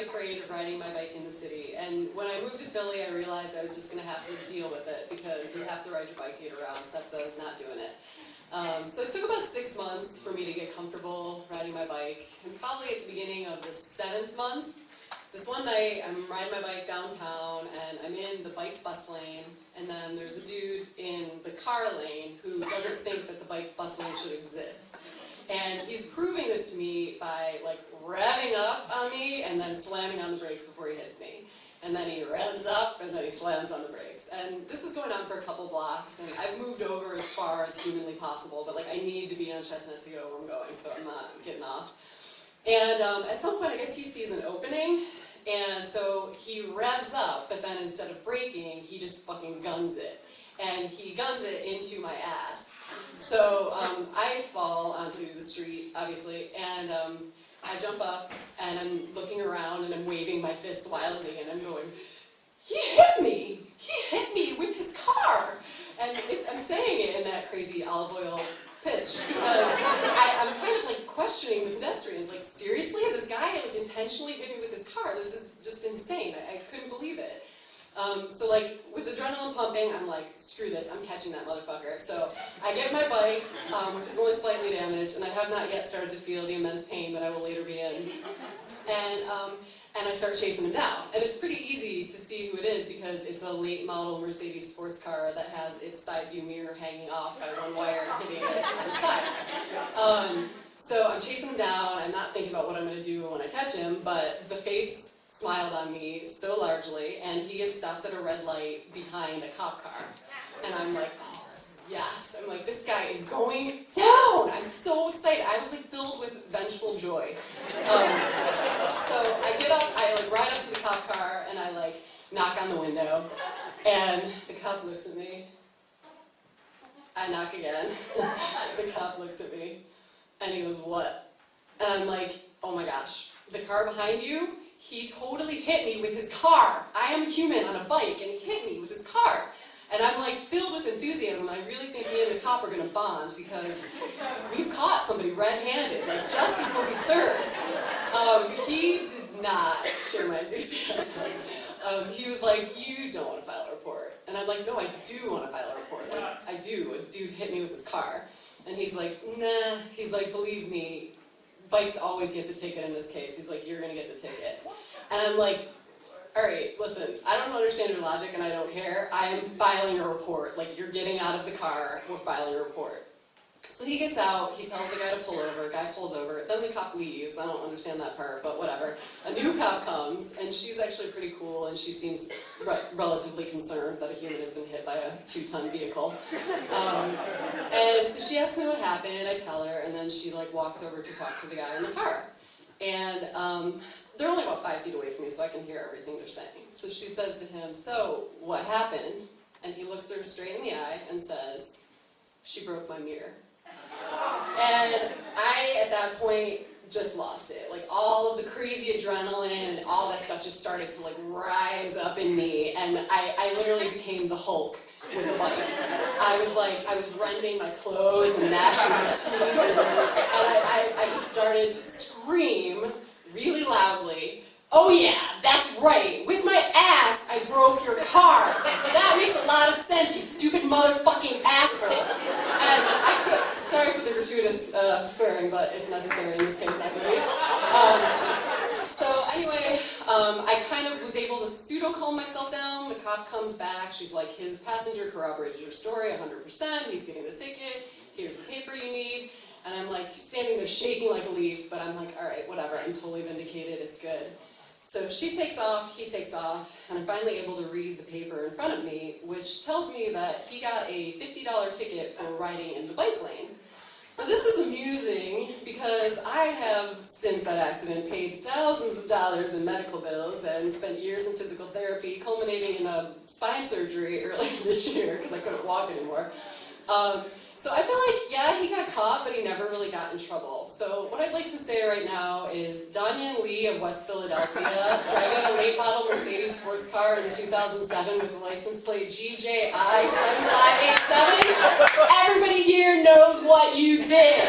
afraid of riding my bike in the city, and when I moved to Philly, I realized I was just going to have to deal with it, because you have to ride your bike to get around. SEPTA is not doing it. So it took about 6 months for me to get comfortable riding my bike, and probably at the beginning of the 7th month, this one night, I'm riding my bike downtown, and I'm in the bike bus lane, and then there's a dude in the car lane who doesn't think that the bike bus lane should exist. And he's proving this to me by, like, revving up on me and then slamming on the brakes before he hits me. And then he revs up, and then he slams on the brakes. And this is going on for a couple blocks, and I've moved over as far as humanly possible, but, like, I need to be on Chestnut to go where I'm going, so I'm not getting off. And at some point, I guess he sees an opening, and so he revs up, but then instead of braking, he just fucking guns it. And he guns it into my ass. So I fall onto the street, obviously, and I jump up, and I'm looking around, and I'm waving my fists wildly, and I'm going, he hit me! He hit me with his car! And I'm saying it in that crazy olive oil pitch, because I'm kind of like questioning the pedestrians, like, seriously? This guy like intentionally hit me with his car? This is just insane. I couldn't believe it. So like, with adrenaline pumping, I'm like, screw this, I'm catching that motherfucker. So I get my bike, which is only slightly damaged, and I have not yet started to feel the immense pain that I will later be in. And I start chasing him down. And it's pretty easy to see who it is, because it's a late model Mercedes sports car that has its side view mirror hanging off by one wire and hitting it on the side. So I'm chasing him down, I'm not thinking about what I'm going to do when I catch him, but the fates smiled on me so largely, and he gets stopped at a red light behind a cop car. And I'm like, oh, yes. I'm like, this guy is going down! I'm so excited. I was like filled with vengeful joy. So I get up, I like ride up to the cop car, and I like knock on the window, and the cop looks at me. I knock again. The cop looks at me, and he goes, what? And I'm like, oh my gosh, the car behind you, he totally hit me with his car. I am a human on a bike, and he hit me with his car. And I'm like filled with enthusiasm, and I really think me and the cop are going to bond, because we've caught somebody red-handed. Like, justice will be served. He did not share my enthusiasm. He was like, you don't want to file a report. And I'm like, no, I do want to file a report. Like, I do. A dude hit me with his car. And he's like, nah. He's like, believe me, bikes always get the ticket in this case. He's like, you're going to get the ticket. And I'm like, all right, listen, I don't understand your logic, and I don't care. I am filing a report. Like, you're getting out of the car, we're filing a report. So he gets out, he tells the guy to pull over, guy pulls over, then the cop leaves. I don't understand that part, but whatever. A new cop comes, and she's actually pretty cool, and she seems relatively concerned that a human has been hit by a 2-ton vehicle. And so she asks me what happened, I tell her, and then she like walks over to talk to the guy in the car. And they're only about 5 feet away from me, so I can hear everything they're saying. So she says to him, so, what happened? And he looks her straight in the eye and says, she broke my mirror. And I, at that point, just lost it. Like, all of the crazy adrenaline and all that stuff just started to, like, rise up in me, and I literally became the Hulk with a bike. I was rending my clothes and gnashing my teeth, and I just started to scream really loudly, oh yeah, that's right, with my ass I broke your car. That makes a lot of sense, you stupid motherfucking asshole. And I could, sorry for the gratuitous swearing, but it's necessary in this case, I believe. So anyway, I kind of was able to pseudo-calm myself down. The cop comes back, she's like, his passenger corroborated your story 100%, he's getting the ticket, here's the paper you need. And I'm like standing there shaking like a leaf, but I'm like, all right, whatever, I'm totally vindicated, it's good. So she takes off, he takes off, and I'm finally able to read the paper in front of me, which tells me that he got a $50 ticket for riding in the bike lane. Now this is amusing because I have, since that accident, paid thousands of dollars in medical bills and spent years in physical therapy, culminating in a spine surgery earlier this year because I couldn't walk anymore. So I feel like, yeah, he got caught, but he never really got in trouble. So what I'd like to say right now is Donyan Lee of West Philadelphia, driving a late model Mercedes sports car in 2007 with the license plate GJI 7587. Everybody here knows what you did.